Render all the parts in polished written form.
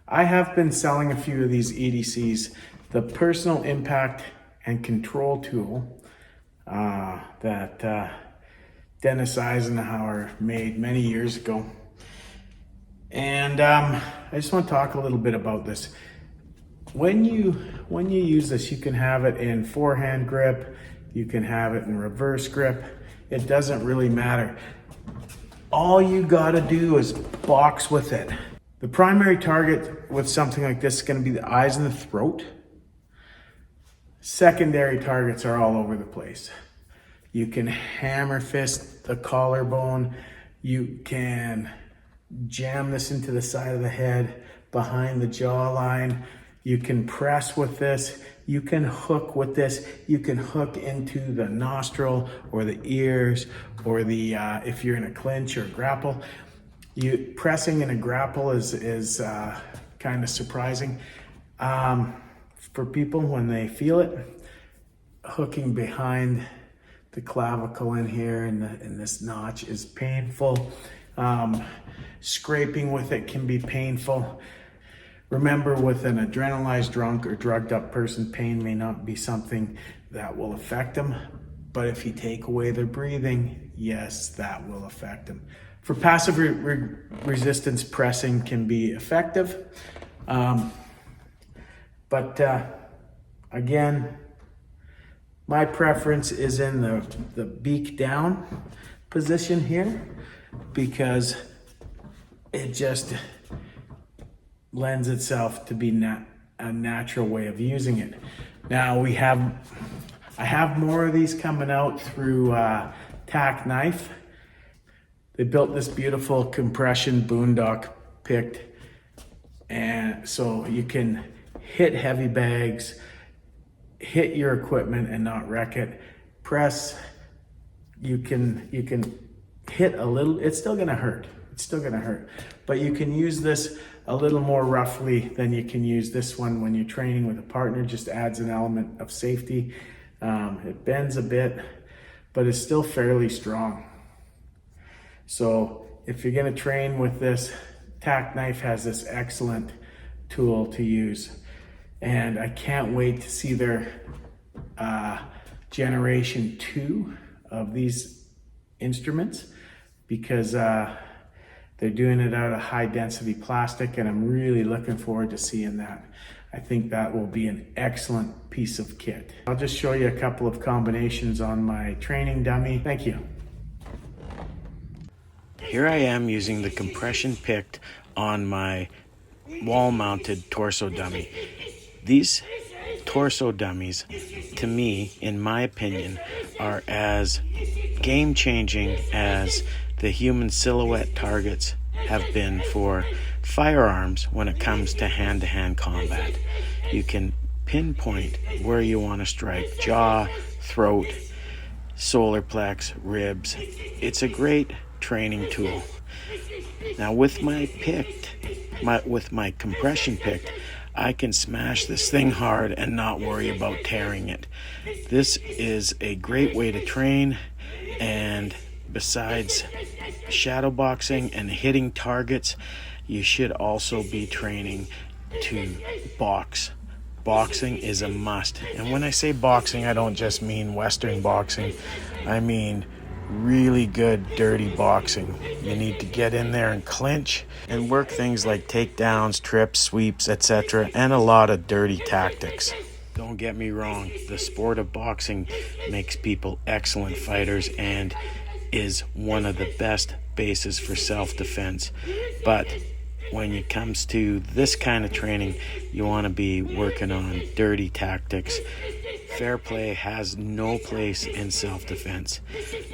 I have been selling a few of these EDCs. The personal impact and control tool that Dennis Eisenhower made many years ago. And I just want to talk a little bit about this. When you use this, you can have it in forehand grip, you can have it in reverse grip. It doesn't really matter. All you gotta do is box with it. The primary target with something like this is gonna be the eyes and the throat. Secondary targets are all over the place. You can hammer fist the collarbone. You can jam this into the side of the head, behind the jawline. You can press with this. You can hook with this. You can hook into the nostril or the ears or the, if you're in a clinch or a grapple. Pressing in a grapple is kind of surprising for people when they feel it. Hooking behind the clavicle in here in this notch is painful. Scraping with it can be painful. Remember, with an adrenalized drunk or drugged up person, pain may not be something that will affect them, but if you take away their breathing, yes, that will affect them. For passive resistance, pressing can be effective. Again, my preference is in the beak down position here, because it just lends itself to be a natural way of using it. Now I have more of these coming out through Tack Knife. They built this beautiful compression Bundok PICT, and so you can hit heavy bags, hit your equipment and not wreck it. Press, you can hit a little, it's still gonna hurt. It's still gonna hurt, but you can use this a little more roughly than you can use this one when you're training with a partner. Just adds an element of safety. It bends a bit, but it's still fairly strong. So if you're gonna train with this, Tack Knife has this excellent tool to use. And I can't wait to see their generation 2 of these instruments, because they're doing it out of high density plastic, and I'm really looking forward to seeing that. I think that will be an excellent piece of kit. I'll just show you a couple of combinations on my training dummy. Thank you. Here I am using the compression PICT on my wall-mounted torso dummy. These torso dummies, to me, in my opinion, are as game-changing as the human silhouette targets have been for firearms when it comes to hand-to-hand combat. You can pinpoint where you want to strike: jaw, throat, solar plex, ribs. It's a great training tool. Now with my PICT, with my compression PICT, I can smash this thing hard and not worry about tearing it. This is a great way to train, and besides shadow boxing and hitting targets, you should also be training to box. Boxing is a must. And when I say boxing, I don't just mean Western boxing. I mean really good, dirty boxing. You need to get in there and clinch and work things like takedowns, trips, sweeps, etc., and a lot of dirty tactics. Don't get me wrong, the sport of boxing makes people excellent fighters and is one of the best bases for self-defense. But when it comes to this kind of training, you want to be working on dirty tactics. Fair play has no place in self-defense.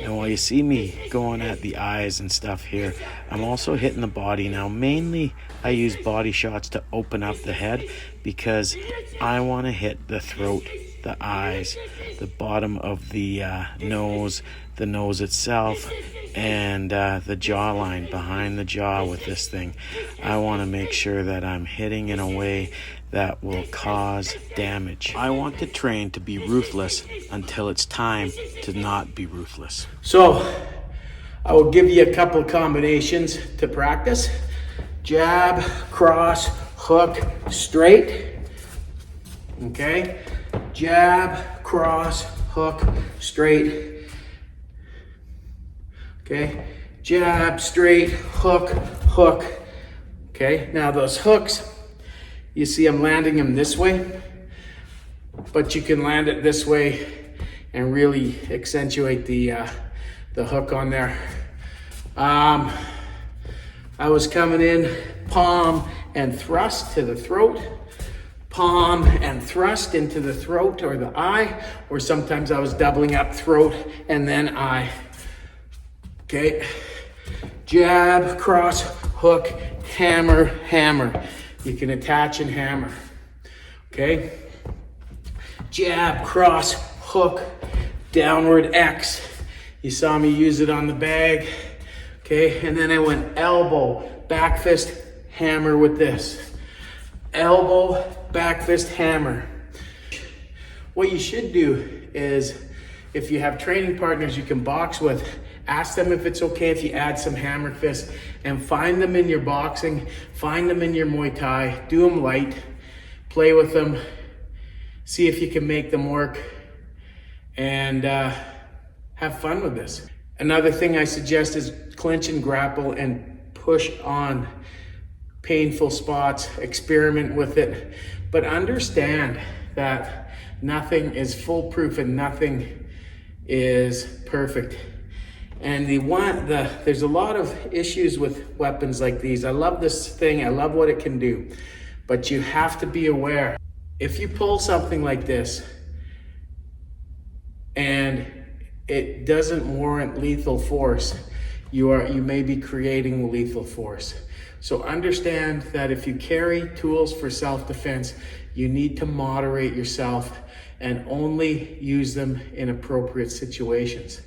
And while you see me going at the eyes and stuff here, I'm also hitting the body. Now mainly I use body shots to open up the head, because I want to hit the throat, the eyes, the bottom of the nose, the nose itself, and the jawline, behind the jaw with this thing. I want to make sure that I'm hitting in a way that will cause damage. I want to train to be ruthless until it's time to not be ruthless. So I will give you a couple combinations to practice. Jab, cross, hook, straight. Okay? Jab, cross, hook, straight. Okay? Jab, straight, hook, hook. Okay? Now those hooks, you see I'm landing them this way, but you can land it this way and really accentuate the hook on there. I was coming in palm and thrust to the throat, palm and thrust into the throat or the eye, or sometimes I was doubling up throat and then eye. Okay, jab, cross, hook, hammer, hammer. You can attach and hammer. Okay, jab, cross, hook, downward X. You saw me use it on the bag. Okay, and then I went elbow, back fist, hammer with this. Elbow, back fist, hammer. What you should do is, if you have training partners you can box with, ask them if it's okay if you add some hammer fists, and find them in your boxing, find them in your Muay Thai, do them light, play with them, see if you can make them work, and have fun with this. Another thing I suggest is clinch and grapple and push on painful spots, experiment with it, but understand that nothing is foolproof and nothing is perfect. And there's a lot of issues with weapons like these. I love this thing, I love what it can do, but you have to be aware. If you pull something like this and it doesn't warrant lethal force, you may be creating lethal force. So understand that if you carry tools for self-defense, you need to moderate yourself and only use them in appropriate situations.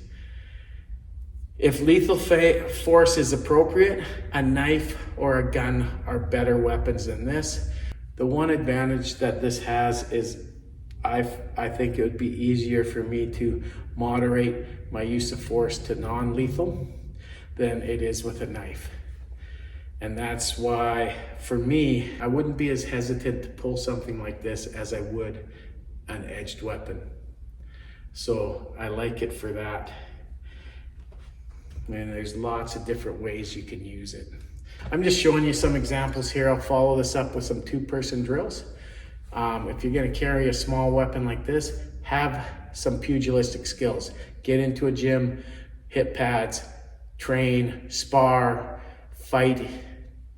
If lethal force is appropriate, a knife or a gun are better weapons than this. The one advantage that this has is I think it would be easier for me to moderate my use of force to non-lethal than it is with a knife. And that's why, for me, I wouldn't be as hesitant to pull something like this as I would an edged weapon. So I like it for that. And there's lots of different ways you can use it. I'm just showing you some examples here. I'll follow this up with some two-person drills. If you're gonna carry a small weapon like this, have some pugilistic skills. Get into a gym, hit pads, train, spar, fight,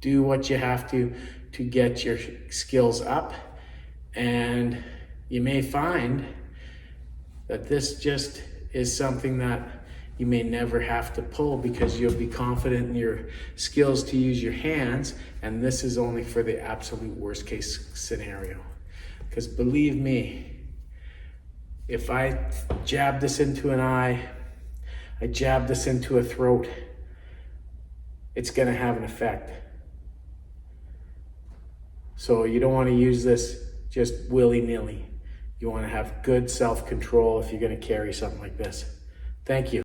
do what you have to get your skills up. And you may find that this just is something that you may never have to pull because you'll be confident in your skills to use your hands, and this is only for the absolute worst case scenario. Because believe me, if I jab this into an eye, I jab this into a throat, it's gonna have an effect. So you don't wanna use this just willy-nilly. You wanna have good self-control if you're gonna carry something like this. Thank you.